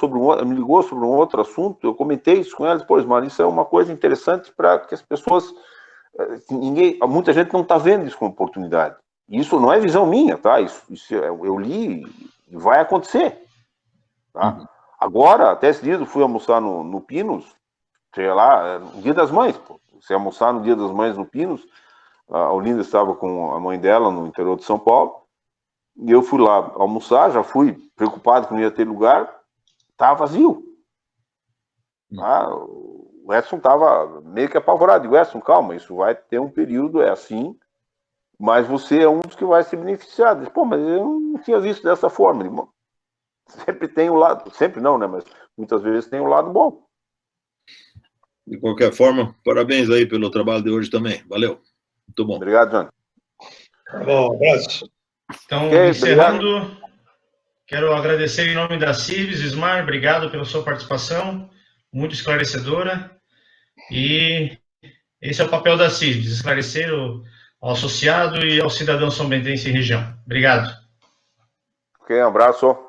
me ligou sobre um outro assunto, eu comentei isso com ela, pois, Mara, isso é uma coisa interessante para que as pessoas... muita gente não está vendo isso como oportunidade. Isso não é visão minha, tá? Isso eu li e vai acontecer. Tá? Agora, até esse dia, eu fui almoçar no Pinos, sei lá, no Dia das Mães, pô. Você almoçar no Dia das Mães no Pinos, a Olinda estava com a mãe dela no interior de São Paulo, e eu fui lá almoçar, já fui preocupado que não ia ter lugar, estava vazio. Tá? O Edson estava meio que apavorado. Digo, Edson, calma, isso vai ter um período, é assim, mas você é um dos que vai se beneficiar. Digo, pô, mas eu não tinha visto dessa forma. Digo, sempre tem o lado, sempre não, né, mas muitas vezes tem o lado bom. De qualquer forma, parabéns aí pelo trabalho de hoje também. Valeu. Muito bom. Obrigado, Johnny. Bom, abraço. Então, encerrando, obrigado. Quero agradecer em nome da CISBS, Ismar, obrigado pela sua participação, muito esclarecedora. E esse é o papel da CISBS, esclarecer ao associado e ao cidadão são bentense e região. Obrigado. Ok, um abraço.